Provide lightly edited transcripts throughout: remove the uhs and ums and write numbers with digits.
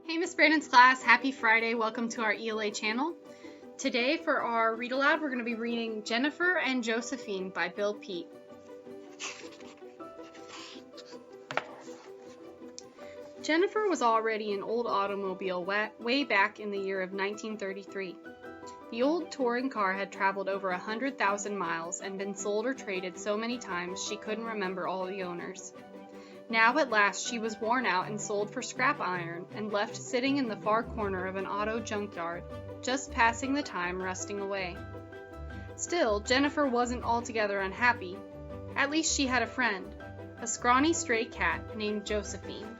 Hey, Miss Brandon's class, happy Friday. Welcome to our ELA channel. Today for our read aloud, we're going to be reading Jennifer and Josephine by Bill Peet. Jennifer was already an old automobile way back in the year of 1933. The old touring car had traveled over 100,000 miles and been sold or traded so many times she couldn't remember all the owners. Now at last she was worn out and sold for scrap iron and left sitting in the far corner of an auto junkyard, just passing the time rusting away. Still, Jennifer wasn't altogether unhappy. At least she had a friend, a scrawny stray cat named Josephine.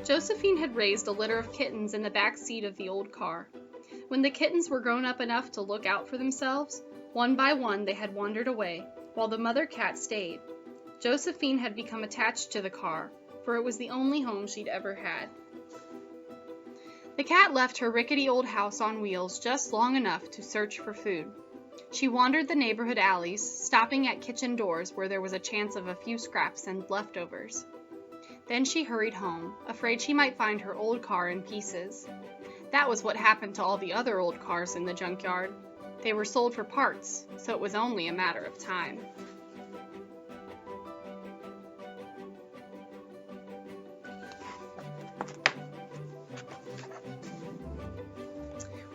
Josephine had raised a litter of kittens in the back seat of the old car. When the kittens were grown up enough to look out for themselves, one by one they had wandered away, while the mother cat stayed. Josephine had become attached to the car, for it was the only home she'd ever had. The cat left her rickety old house on wheels just long enough to search for food. She wandered the neighborhood alleys, stopping at kitchen doors where there was a chance of a few scraps and leftovers. Then she hurried home, afraid she might find her old car in pieces. That was what happened to all the other old cars in the junkyard. They were sold for parts, so it was only a matter of time.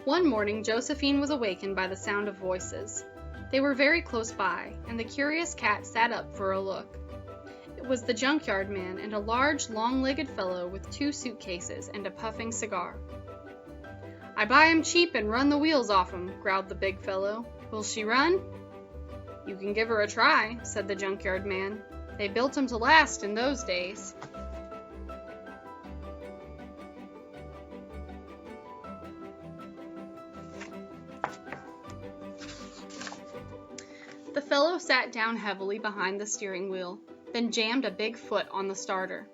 One morning, Josephine was awakened by the sound of voices. They were very close by, and the curious cat sat up for a look. It was the junkyard man and a large, long-legged fellow with 2 suitcases and a puffing cigar. "I buy 'em cheap and run the wheels off 'em," growled the big fellow. "Will she run?" "You can give her a try," said the junkyard man. "They built 'em to last in those days." The fellow sat down heavily behind the steering wheel, then jammed a big foot on the starter.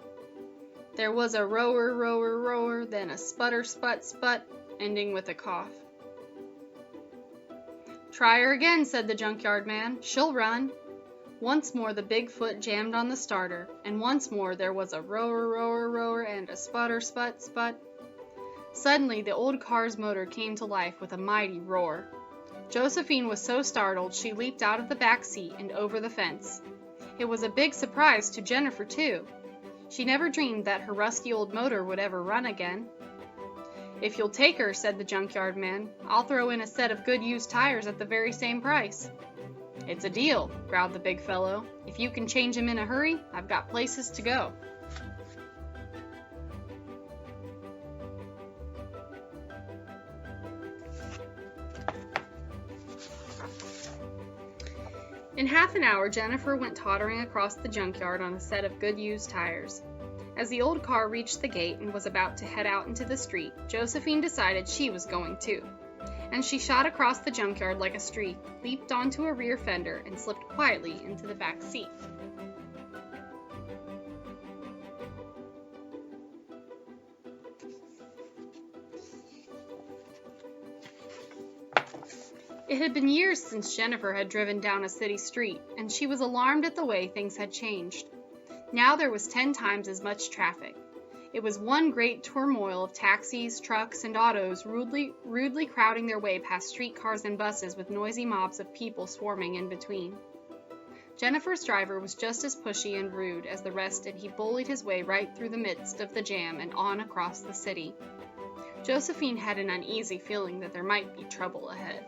There was a roar, roar, roar, then a sputter, sput, sput, ending with a cough. "Try her again," said the junkyard man. "She'll run." Once more the big foot jammed on the starter, and once more there was a roar, roar, roar, and a sputter, sput, sput. Suddenly the old car's motor came to life with a mighty roar. Josephine was so startled she leaped out of the back seat and over the fence. It was a big surprise to Jennifer, too. She never dreamed that her rusty old motor would ever run again. "If you'll take her," said the junkyard man, "I'll throw in a set of good used tires at the very same price." "It's a deal," growled the big fellow. "If you can change 'em in a hurry, I've got places to go." In half an hour, Jennifer went tottering across the junkyard on a set of good used tires. As the old car reached the gate and was about to head out into the street, Josephine decided she was going too. And she shot across the junkyard like a streak, leaped onto a rear fender, and slipped quietly into the back seat. It had been years since Jennifer had driven down a city street, and she was alarmed at the way things had changed. Now there was 10 times as much traffic. It was one great turmoil of taxis, trucks, and autos rudely crowding their way past streetcars and buses with noisy mobs of people swarming in between. Jennifer's driver was just as pushy and rude as the rest, and he bullied his way right through the midst of the jam and on across the city. Josephine had an uneasy feeling that there might be trouble ahead.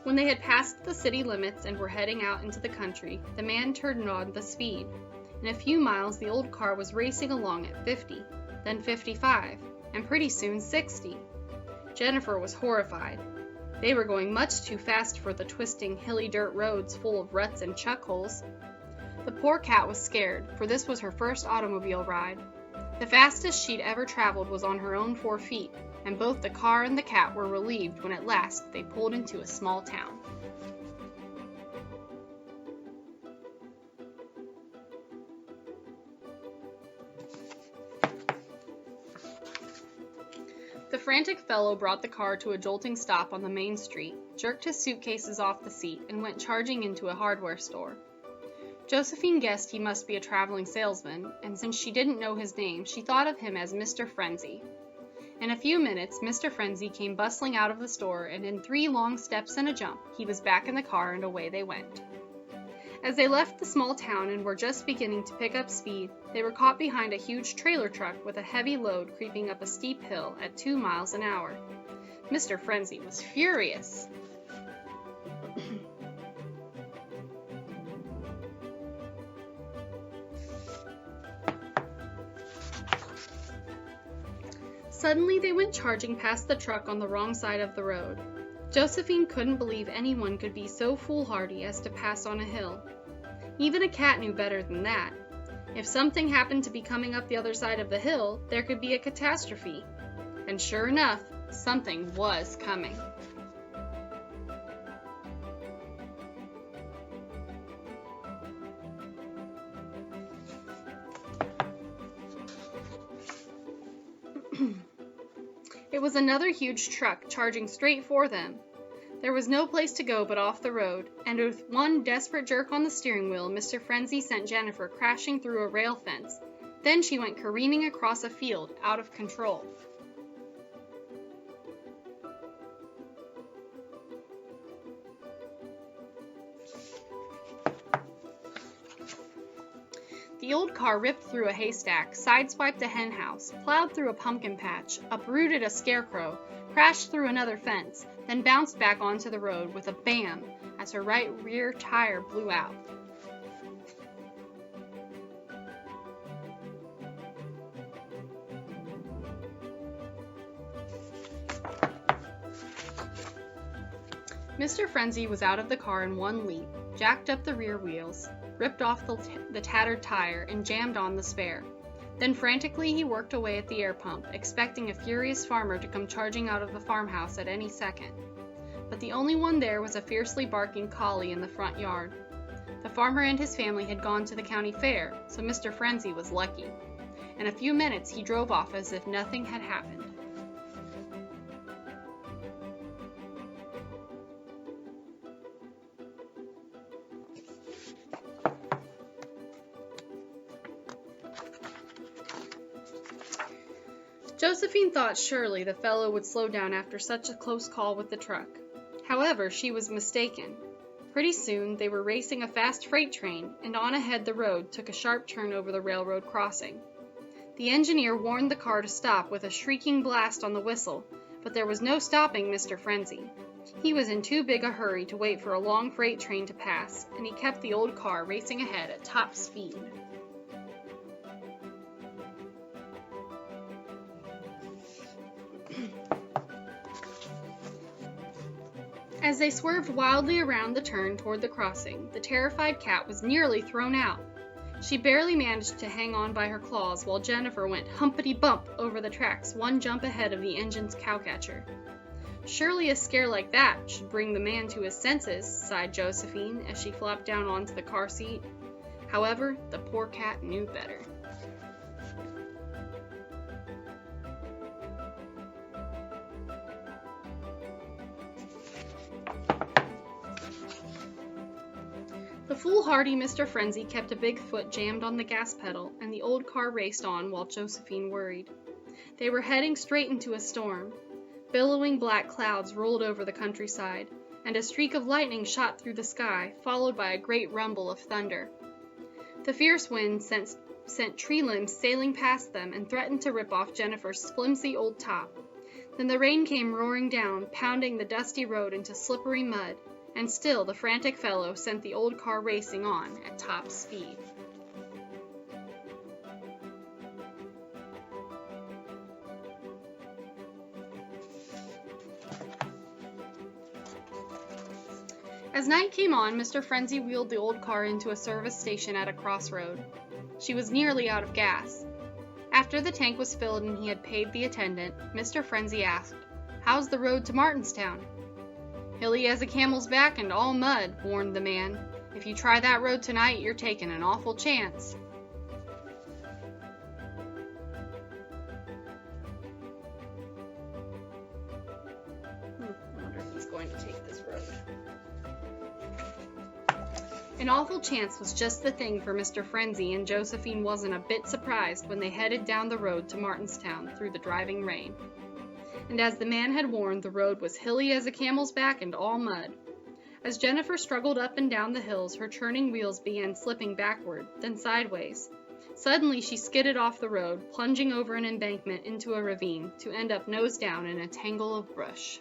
When they had passed the city limits and were heading out into the country, the man turned on the speed. In a few miles, the old car was racing along at 50, then 55, and pretty soon 60. Jennifer was horrified. They were going much too fast for the twisting, hilly dirt roads full of ruts and chuck holes. The poor cat was scared, for this was her first automobile ride. The fastest she'd ever traveled was on her own 4 feet, and both the car and the cat were relieved when at last they pulled into a small town. frantic fellow brought the car to a jolting stop on the main street, jerked his suitcases off the seat, and went charging into a hardware store. Josephine guessed he must be a traveling salesman, and since she didn't know his name, she thought of him as Mr. Frenzy. In a few minutes, Mr. Frenzy came bustling out of the store, and in 3 long steps and a jump, he was back in the car and away they went. As they left the small town and were just beginning to pick up speed, they were caught behind a huge trailer truck with a heavy load creeping up a steep hill at 2 miles an hour. Mr. Frenzy was furious. Suddenly they went charging past the truck on the wrong side of the road. Josephine couldn't believe anyone could be so foolhardy as to pass on a hill. Even a cat knew better than that. If something happened to be coming up the other side of the hill, there could be a catastrophe. And sure enough, something was coming. It was another huge truck charging straight for them. There was no place to go but off the road, and with one desperate jerk on the steering wheel, Mr. Frenzy sent Jennifer crashing through a rail fence. Then she went careening across a field, out of control. The old car ripped through a haystack, sideswiped a hen house, plowed through a pumpkin patch, uprooted a scarecrow, crashed through another fence, then bounced back onto the road with a bam as her right rear tire blew out. Mr. Frenzy was out of the car in one leap, jacked up the rear wheels, ripped off the tattered tire, and jammed on the spare. Then frantically he worked away at the air pump, expecting a furious farmer to come charging out of the farmhouse at any second. But the only one there was a fiercely barking collie in the front yard. The farmer and his family had gone to the county fair, so Mr. Frenzy was lucky. In a few minutes he drove off as if nothing had happened. Josephine thought surely the fellow would slow down after such a close call with the truck. However, she was mistaken. Pretty soon, they were racing a fast freight train, and on ahead the road took a sharp turn over the railroad crossing. The engineer warned the car to stop with a shrieking blast on the whistle, but there was no stopping Mr. Frenzy. He was in too big a hurry to wait for a long freight train to pass, and he kept the old car racing ahead at top speed. As they swerved wildly around the turn toward the crossing, the terrified cat was nearly thrown out. She barely managed to hang on by her claws while Jennifer went humpity-bump over the tracks, one jump ahead of the engine's cowcatcher. Surely a scare like that should bring the man to his senses, sighed Josephine as she flopped down onto the car seat. However, the poor cat knew better. The foolhardy Mr. Frenzy kept a big foot jammed on the gas pedal, and the old car raced on while Josephine worried. They were heading straight into a storm. Billowing black clouds rolled over the countryside, and a streak of lightning shot through the sky, followed by a great rumble of thunder. The fierce wind sent tree limbs sailing past them and threatened to rip off Jennifer's flimsy old top. Then the rain came roaring down, pounding the dusty road into slippery mud, and still the frantic fellow sent the old car racing on at top speed. As night came on, Mr. Frenzy wheeled the old car into a service station at a crossroad. She was nearly out of gas. After the tank was filled and he had paid the attendant, Mr. Frenzy asked, "How's the road to Martinstown?" "Hilly as a camel's back and all mud," warned the man. "If you try that road tonight, you're taking an awful chance." going to take this road. An awful chance was just the thing for Mr. Frenzy, and Josephine wasn't a bit surprised when they headed down the road to Martinstown through the driving rain. And as the man had warned, the road was hilly as a camel's back and all mud. As Jennifer struggled up and down the hills, her churning wheels began slipping backward, then sideways. Suddenly she skidded off the road, plunging over an embankment into a ravine, to end up nose down in a tangle of brush.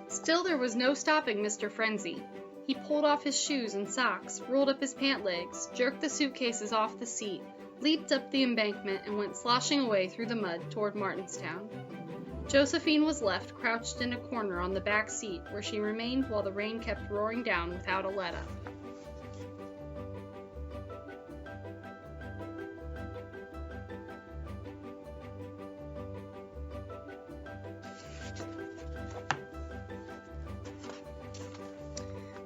Still, there was no stopping Mr. Frenzy. He pulled off his shoes and socks, rolled up his pant legs, jerked the suitcases off the seat, leaped up the embankment, and went sloshing away through the mud toward Martinstown. Josephine was left crouched in a corner on the back seat, where she remained while the rain kept roaring down without a let-up.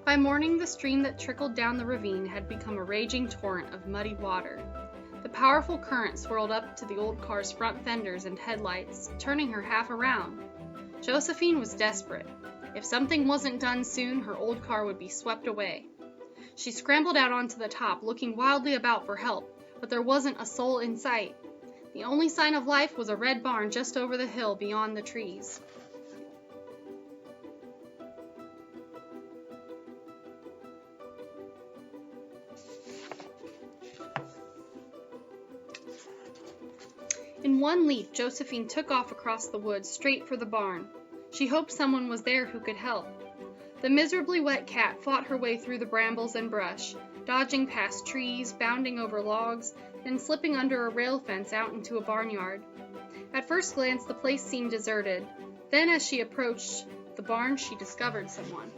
By morning, the stream that trickled down the ravine had become a raging torrent of muddy water. The powerful current swirled up to the old car's front fenders and headlights, turning her half around. Josephine was desperate. If something wasn't done soon, her old car would be swept away. She scrambled out onto the top, looking wildly about for help, but there wasn't a soul in sight. The only sign of life was a red barn just over the hill beyond the trees. In one leap, Josephine took off across the woods, straight for the barn. She hoped someone was there who could help. The miserably wet cat fought her way through the brambles and brush, dodging past trees, bounding over logs, then slipping under a rail fence out into a barnyard. At first glance, the place seemed deserted. Then, as she approached the barn, she discovered someone.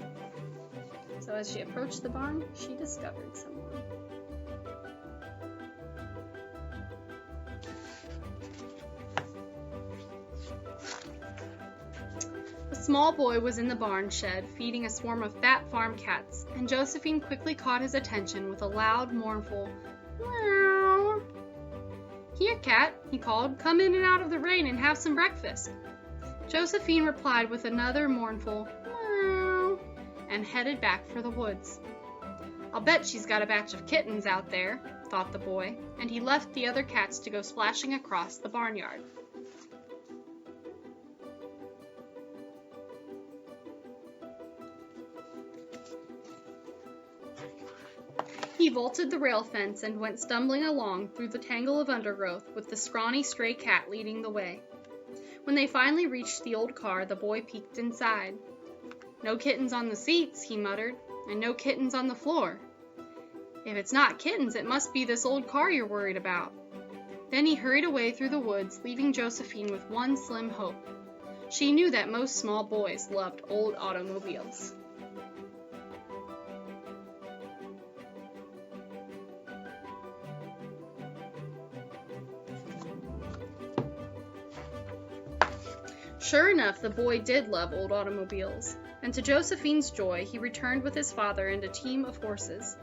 A small boy was in the barn shed, feeding a swarm of fat farm cats, and Josephine quickly caught his attention with a loud, mournful meow. "Here, cat," he called, "come in and out of the rain and have some breakfast." Josephine replied with another mournful meow and headed back for the woods. "I'll bet she's got a batch of kittens out there," thought the boy, and he left the other cats to go splashing across the barnyard. He vaulted the rail fence and went stumbling along through the tangle of undergrowth, with the scrawny stray cat leading the way. When they finally reached the old car, the boy peeked inside. "No kittens on the seats," he muttered, "and no kittens on the floor. If it's not kittens, it must be this old car you're worried about." Then he hurried away through the woods, leaving Josephine with one slim hope. She knew that most small boys loved old automobiles. Sure enough, the boy did love old automobiles, and to Josephine's joy, he returned with his father and a team of horses.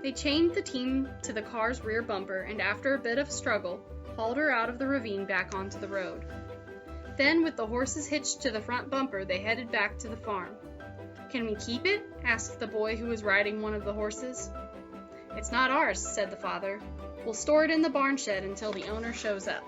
They chained the team to the car's rear bumper, and after a bit of struggle, hauled her out of the ravine back onto the road. Then, with the horses hitched to the front bumper, they headed back to the farm. "Can we keep it?" asked the boy who was riding one of the horses. "It's not ours," said the father. "We'll store it in the barn shed until the owner shows up."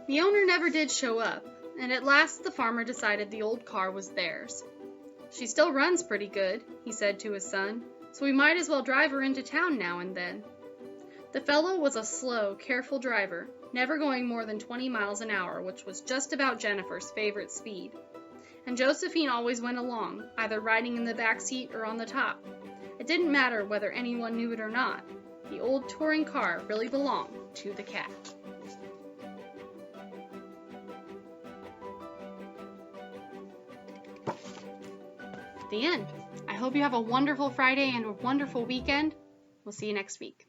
The owner never did show up, and at last the farmer decided the old car was theirs. "She still runs pretty good," he said to his son, "so we might as well drive her into town now and then." The fellow was a slow, careful driver, never going more than 20 miles an hour, which was just about Jennifer's favorite speed. And Josephine always went along, either riding in the back seat or on the top. It didn't matter whether anyone knew it or not. The old touring car really belonged to the cat. The end. I hope you have a wonderful Friday and a wonderful weekend. We'll see you next week.